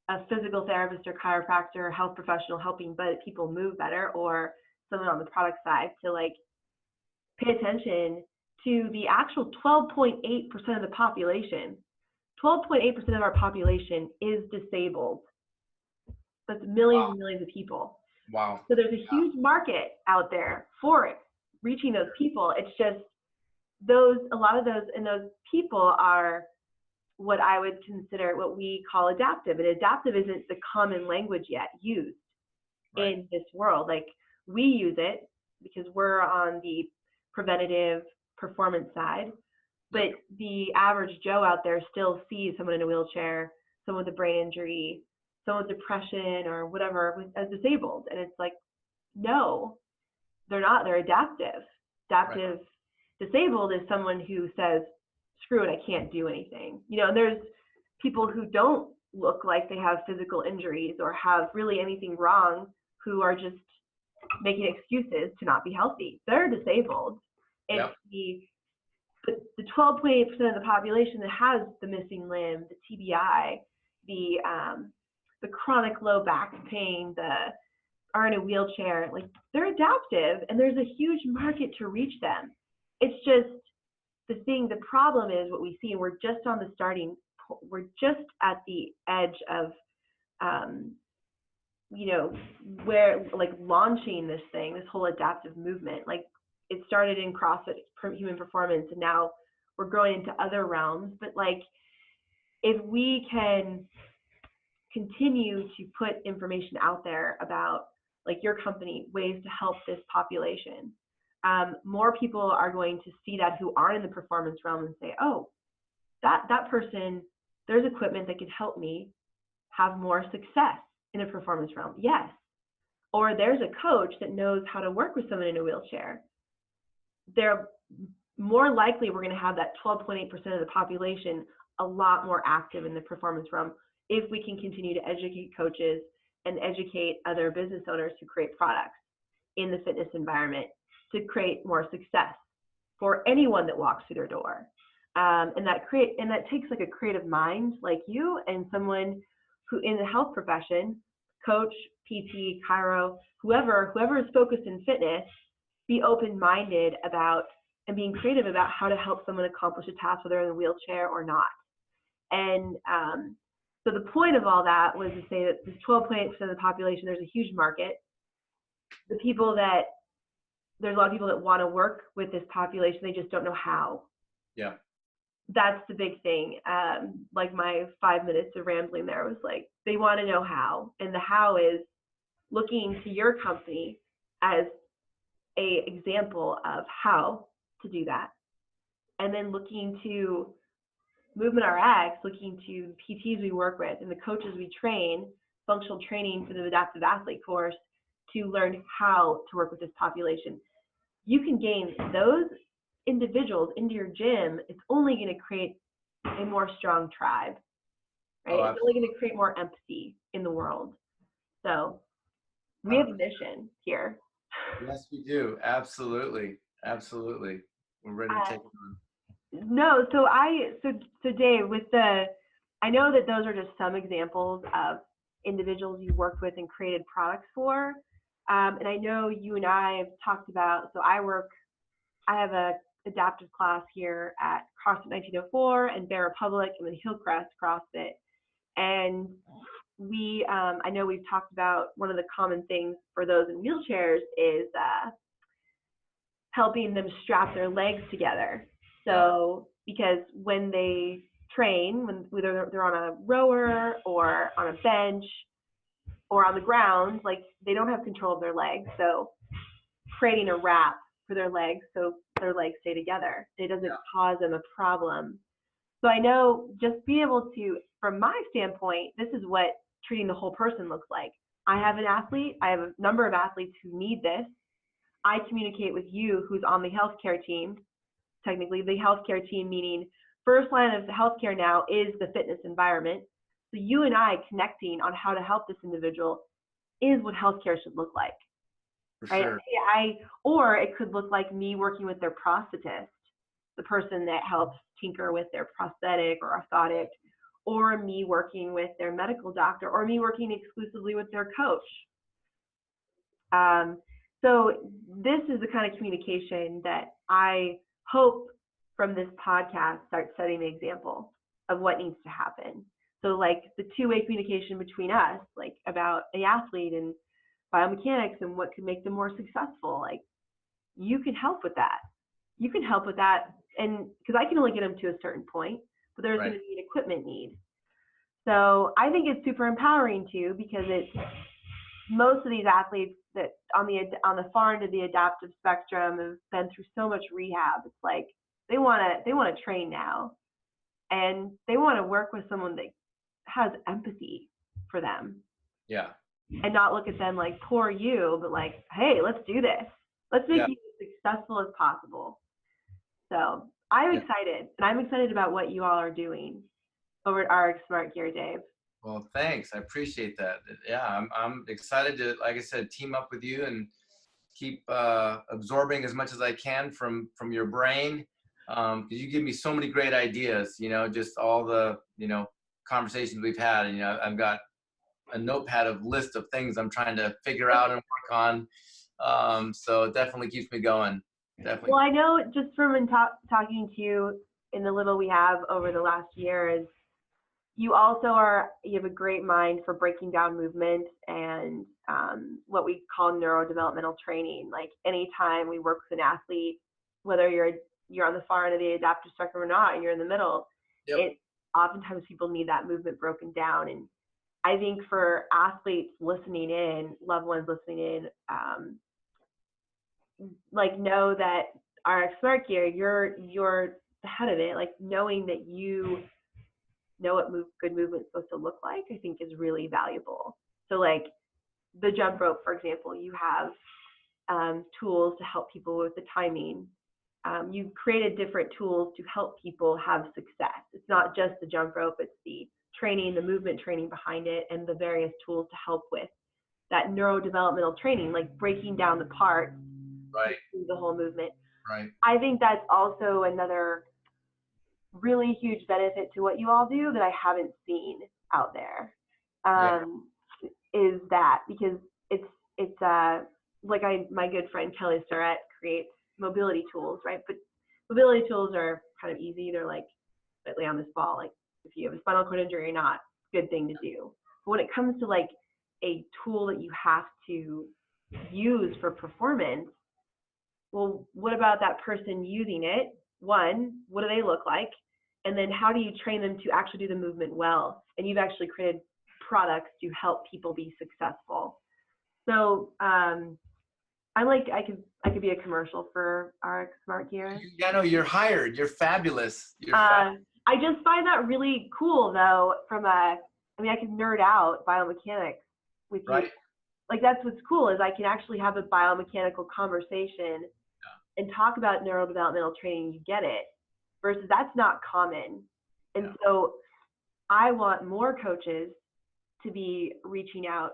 a physical therapist or chiropractor, health professional helping people move better, or someone on the product side, to like pay attention to the actual 12.8% of the population. 12.8% of our population is disabled. That's millions and millions of people. Wow. So there's a huge market out there for it, reaching those people. It's just a lot of those people are what I would consider what we call adaptive. And adaptive isn't the common language yet used in this world. Like, we use it because we're on the preventative performance side, but the average Joe out there still sees someone in a wheelchair, someone with a brain injury, someone with depression or whatever as disabled. And it's like, no, they're not. They're adaptive. Adaptive disabled is someone who says, screw it, I can't do anything. And there's people who don't look like they have physical injuries or have really anything wrong, who are just making excuses to not be healthy. They're disabled. It's the 12.8% of the population that has the missing limb, the TBI, the chronic low back pain, are in a wheelchair. Like, they're adaptive, and there's a huge market to reach them. It's just the problem is what we see, and we're just at the edge of, where, like, launching this whole adaptive movement. Like, it started in CrossFit Human Performance, and now we're growing into other realms. But like, if we can continue to put information out there about, like, your company, ways to help this population, more people are going to see that who aren't in the performance realm and say, oh, that person, there's equipment that can help me have more success in a performance realm. Yes. Or there's a coach that knows how to work with someone in a wheelchair. They're more likely we're going to have that 12.8% of the population a lot more active in the performance realm if we can continue to educate coaches and educate other business owners who create products in the fitness environment to create more success for anyone that walks through their door. And that takes like a creative mind like you and someone who in the health profession, coach, PT, chiro, whoever is focused in fitness, be open-minded about and being creative about how to help someone accomplish a task, whether they're in a wheelchair or not. And so the point of all that was to say that this 12.8% of the population, there's a huge market. There's a lot of people that want to work with this population, they just don't know how. Yeah. That's the big thing. Like, my 5 minutes of rambling there was like, they want to know how. And the how is looking to your company as a example of how to do that. And then looking to Movement RX, looking to PTs we work with and the coaches we train, functional training for the adaptive athlete course, to learn how to work with this population. You can gain those individuals into your gym. It's only going to create a more strong tribe, right? It's only going to create more empathy in the world. So we have a mission here. Yes, we do. Absolutely. Absolutely. We're ready to take it on. No, so Dave, I know that those are just some examples of individuals you worked with and created products for. And I know you and I have talked about, so I have a adaptive class here at CrossFit 1904 and Bear Republic and then Hillcrest CrossFit. And I know we've talked about one of the common things for those in wheelchairs is helping them strap their legs together. So, because when they train, whether they're on a rower or on a bench or on the ground, like, they don't have control of their legs. So creating a wrap for their legs so their legs stay together, it doesn't cause them a problem So I know just being able to, from my standpoint, this is what treating the whole person looks like. I have an athlete, I have a number of athletes who need this. I communicate with you who's on the healthcare team, technically the healthcare team meaning first line of healthcare now is the fitness environment. So you and I connecting on how to help this individual is what healthcare should look like. For Right? sure. Or it could look like me working with their prosthetist, the person that helps tinker with their prosthetic or orthotic, or me working with their medical doctor, or me working exclusively with their coach. So this is the kind of communication that I hope from this podcast starts setting the example of what needs to happen. So like the two-way communication between us, like about the athlete and biomechanics and what could make them more successful, like you can help with that. You can help with that, and because I can only get them to a certain point, but there's going to be an equipment need. So I think it's super empowering too, because it's most of these athletes that on the far end of the adaptive spectrum have been through so much rehab. It's like they want to train now, and they want to work with someone that has empathy for them. Yeah. And not look at them like poor you, but like, hey, let's do this. Let's make you as successful as possible. So I'm excited, and I'm excited about what you all are doing over at RX Smart Gear, Dave. Well, thanks. I appreciate that. Yeah, I'm excited to, like I said, team up with you and keep absorbing as much as I can from your brain, because you give me so many great ideas. You know, just all the conversations we've had. And I've got a notepad of list of things I'm trying to figure out and work on. So it definitely keeps me going. Definitely. Well, I know just from talking to you in the little we have over the last year is you have a great mind for breaking down movement and what we call neurodevelopmental training. Like anytime we work with an athlete, whether you're on the far end of the adaptive spectrum or not, and you're in the middle, oftentimes people need that movement broken down. And I think for athletes listening in, loved ones listening in, like know that RX Smart Gear, you're the head of it. Like knowing that you know what good movement is supposed to look like, I think is really valuable. So like the jump rope, for example, you have tools to help people with the timing. You've created different tools to help people have success. It's not just the jump rope, it's the training, the movement training behind it, and the various tools to help with that neurodevelopmental training, like breaking down the parts, the whole movement. Right. I think that's also another really huge benefit to what you all do that I haven't seen out there. Is that because it's like my good friend Kelly Starrett creates mobility tools, right? But mobility tools are kind of easy. They're like slightly on this ball, like if you have a spinal cord injury or not, good thing to do. But when it comes to like a tool that you have to use for performance, well, what about that person using it? One, what do they look like? And then how do you train them to actually do the movement well? And you've actually created products to help people be successful. So I'm like, I could be a commercial for RX Smart Gear. Yeah, no, you're hired. You're fabulous. I just find that really cool though, I can nerd out biomechanics with you. Like that's what's cool is I can actually have a biomechanical conversation and talk about neurodevelopmental training, you get it, versus that's not common. And so I want more coaches to be reaching out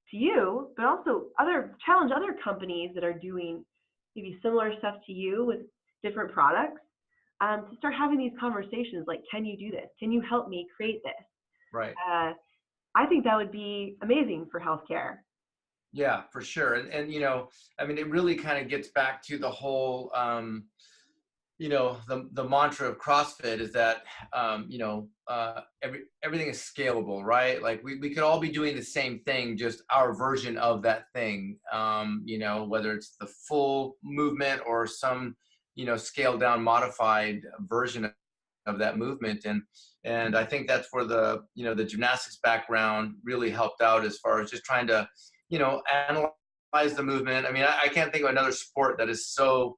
to you, but also challenge other companies that are doing maybe similar stuff to you with different products, to start having these conversations like, can you do this? Can you help me create this? Right. I think that would be amazing for healthcare. Yeah, for sure. And it really kind of gets back to the whole, the mantra of CrossFit is that, everything is scalable, right? Like we could all be doing the same thing, just our version of that thing, whether it's the full movement or some, scaled down, modified version of that movement. And I think that's where the gymnastics background really helped out as far as just trying to, analyze the movement. I mean, I can't think of another sport that is so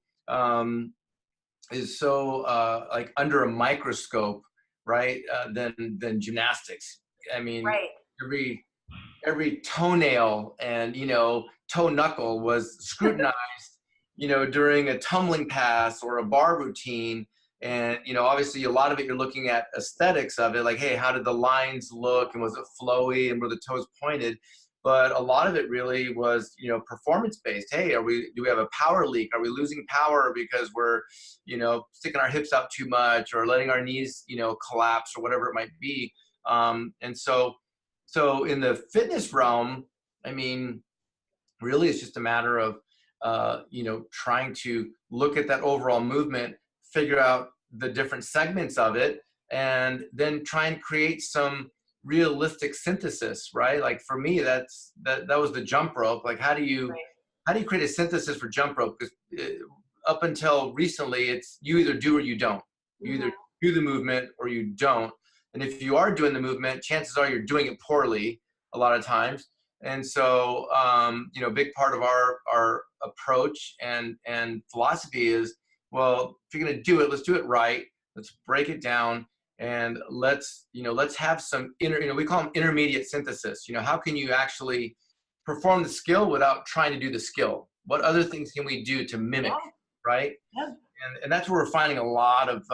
like under a microscope right, than gymnastics. I mean, Right. every toenail and, toe knuckle was scrutinized, during a tumbling pass or a bar routine. And, obviously a lot of it, you're looking at aesthetics of it, like, hey, how did the lines look, and was it flowy, and were the toes pointed? But a lot of it really was, performance based. Hey, do we have a power leak? Are we losing power because we're, sticking our hips out too much, or letting our knees, collapse, or whatever it might be. And so in the fitness realm, I mean, really it's just a matter of, trying to look at that overall movement, figure out the different segments of it, and then try and create some realistic synthesis, right? Like for me, that was the jump rope. Like, how do you create a synthesis for jump rope? Because up until recently, it's you either do or you don't. You either do the movement or you don't. And if you are doing the movement, chances are you're doing it poorly a lot of times. And so, a big part of our approach and philosophy is, well, if you're going to do it, let's do it right. Let's break it down, and let's have some we call them intermediate synthesis. How can you actually perform the skill without trying to do the skill? What other things can we do to mimic, right? Yeah. And that's where we're finding a lot of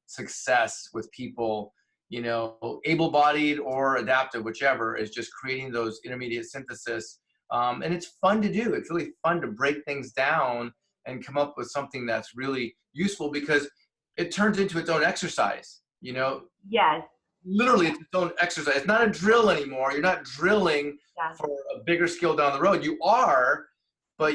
success with people, able-bodied or adaptive, whichever, is just creating those intermediate synthesis. And it's fun to do. It's really fun to break things down and come up with something that's really useful, because it turns into its own exercise, Yes. Literally it's its own exercise. It's not a drill anymore. You're not drilling for a bigger skill down the road. You are, but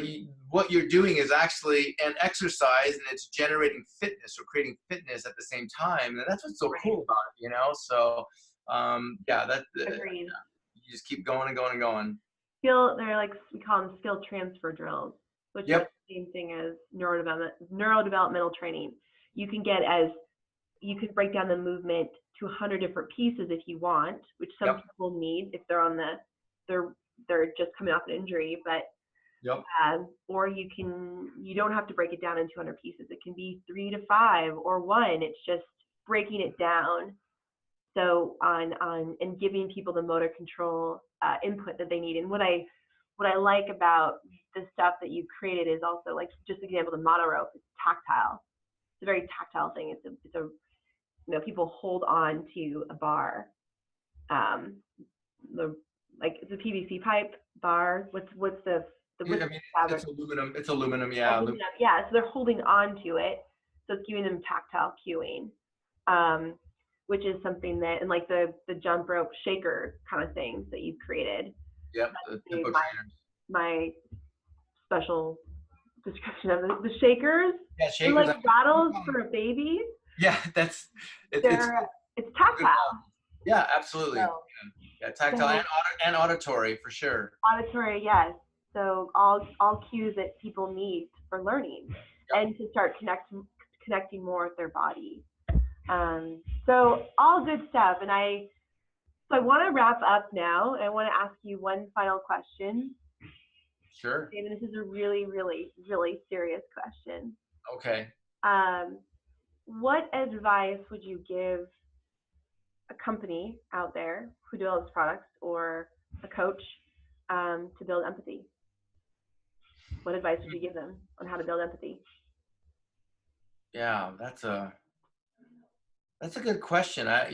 what you're doing is actually an exercise, and it's generating fitness or creating fitness at the same time. And that's what's so cool about it, So, Agreed. You just keep going and going and going. They're like, we call them skill transfer drills, which is the same thing as neurodevelopmental training. You can break down the movement to 100 different pieces if you want, which some people need if they're just coming off an injury, but or you don't have to break it down in 200 pieces. It can be 3 to 5 or 1. It's just breaking it down. So and giving people the motor control input that they need. And what I like about the stuff that you created is also, like, just example, the mono rope is tactile. It's a very tactile thing. It's a people hold on to a bar. It's a PVC pipe bar. What's the it's aluminum. It's aluminum, yeah. Aluminum, yeah. So they're holding on to it. So it's giving them tactile cueing, which is something that, and like the jump rope shaker kind of things that you've created. Yep. My special description of the shakers. Yeah, shakers. They're like rattles for a baby. Yeah, it's tactile. Yeah, absolutely. So, tactile and auditory for sure. Auditory, yes. So all cues that people need for learning and to start connecting more with their body. So all good stuff. And I want to wrap up now. I want to ask you one final question. Sure. And this is a really, really, really serious question. Okay. What advice would you give a company out there who develops products, or a coach to build empathy? What advice would you give them on how to build empathy? Yeah, that's a good question. I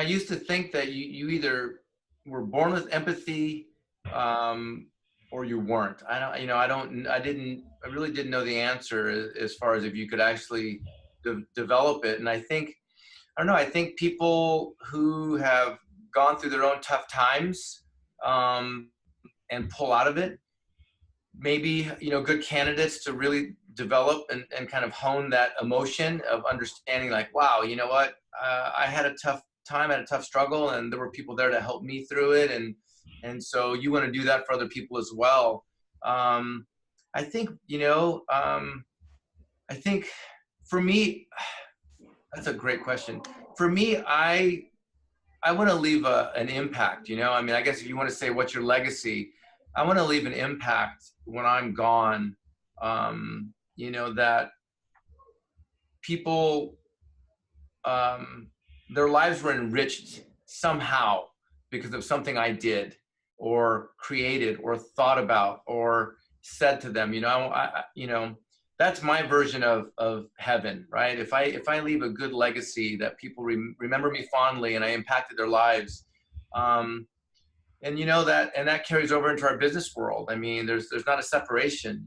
used to think that you either were born with empathy, or you weren't. I really didn't know the answer as far as if you could actually develop it. And I think people who have gone through their own tough times, and pull out of it, maybe, good candidates to really develop and kind of hone that emotion of understanding, like, wow, you know what? I had a tough time, I had a tough struggle, and there were people there to help me through it. And so you want to do that for other people as well. I think for me, that's a great question. For me, I want to leave an impact, I guess if you want to say what's your legacy, I want to leave an impact when I'm gone, that people, their lives were enriched somehow because of something I did or created or thought about or said to them. That's my version of heaven, right? If I leave a good legacy that people remember me fondly and I impacted their lives, and that carries over into our business world. I mean, there's not a separation.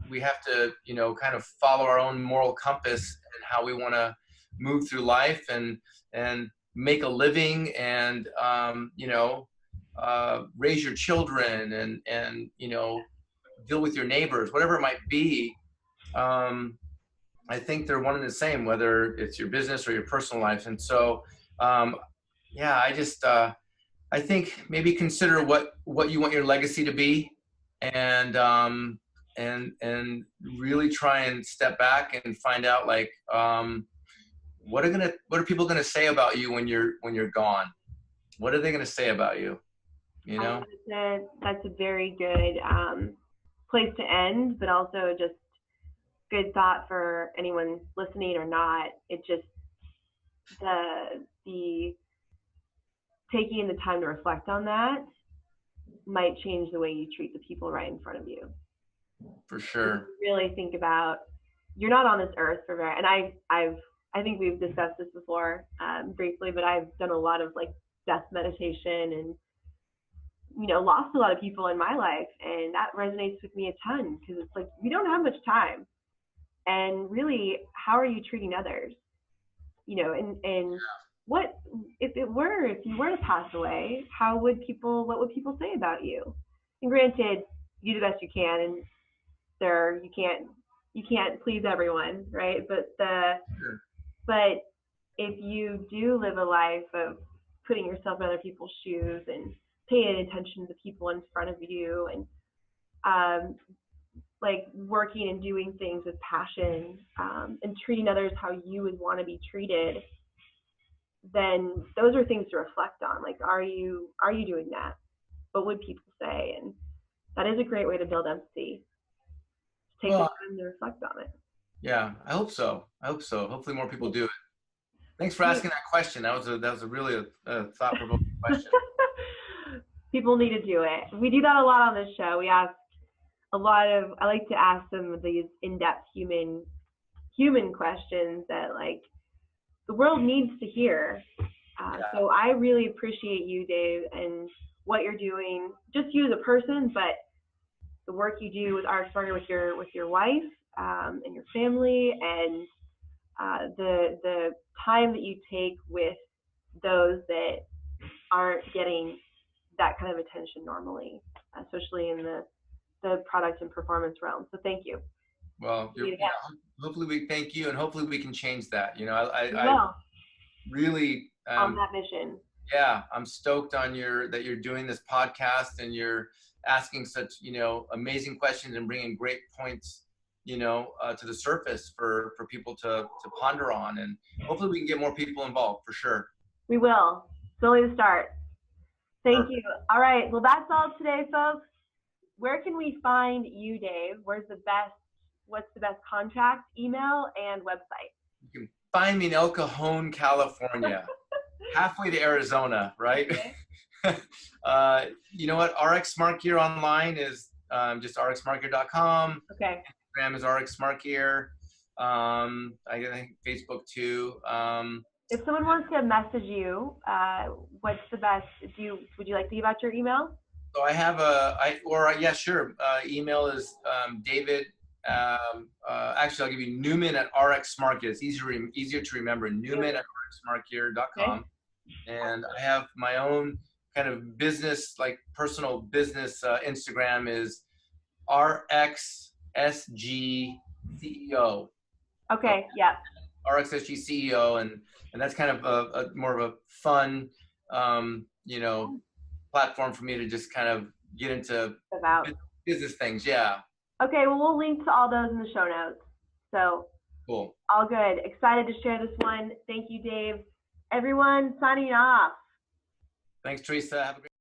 We have to kind of follow our own moral compass and how we want to move through life and make a living and raise your children and deal with your neighbors, whatever it might be. I think they're one and the same, whether it's your business or your personal life. And so yeah, I think maybe consider what you want your legacy to be, and really try and step back and find out, like, what are people gonna say about you when you're gone? What are they gonna say about you? That's a very good place to end, but also just good thought for anyone listening or not. It just the taking the time to reflect on that might change the way you treat the people right in front of you. For sure. Really think about, you're not on this earth for very, and I think we've discussed this before briefly, but I've done a lot of like death meditation and lost a lot of people in my life, and that resonates with me a ton, because it's like, we don't have much time, and really, how are you treating others? And what if you were to pass away, what would people say about you? And granted, you do the best you can, and you can't please everyone, right? But if you do live a life of putting yourself in other people's shoes and paying attention to the people in front of you, and like working and doing things with passion, and treating others how you would want to be treated, then those are things to reflect on. Like, are you doing that? What would people say? And that is a great way to build empathy. Take the time to reflect on it. Yeah, I hope so. Hopefully more people do it. Thanks for asking that question. That was a really thought-provoking question. People need to do it. We do that a lot on this show. We ask I like to ask some of these in-depth human questions that, like, the world needs to hear. So I really appreciate you, Dave, and what you're doing, just you as a person, but the work you do with RxMarket, with your wife and your family, and the time that you take with those that aren't getting that kind of attention normally, especially in the product and performance realm. So thank you. Well, hopefully we thank you, and hopefully we can change that. I really on that mission. Yeah, I'm stoked on that you're doing this podcast, and you're asking such amazing questions and bringing great points to the surface for people to ponder on, and hopefully we can get more people involved, for sure. We will. It's only the start. Thank you. All right. Well, that's all today, folks. Where can we find you, Dave? What's the best contact, email, and website? You can find me in El Cajon, California, halfway to Arizona, right? Okay. You know what? RxSmartGear online is just rxsmartgear.com. Okay. Instagram is RxSmartGear. I think Facebook too. If someone wants to message you, what's the best? Would you like to give out your email? So I have yeah, sure. Email is David. Actually, I'll give you Newman at RxSmartGear. It's easier to remember. Newman at rxsmartgear.com. Okay. And I have my own kind of business, like personal business Instagram is RxSGCEO. Okay. Yeah. RxSGCEO, and that's kind of a more of a fun, platform for me to just kind of get into business things. Yeah. Okay. Well, we'll link to all those in the show notes. So cool. All good. Excited to share this one. Thank you, Dave. Everyone, signing off. Thanks, Teresa. Have a great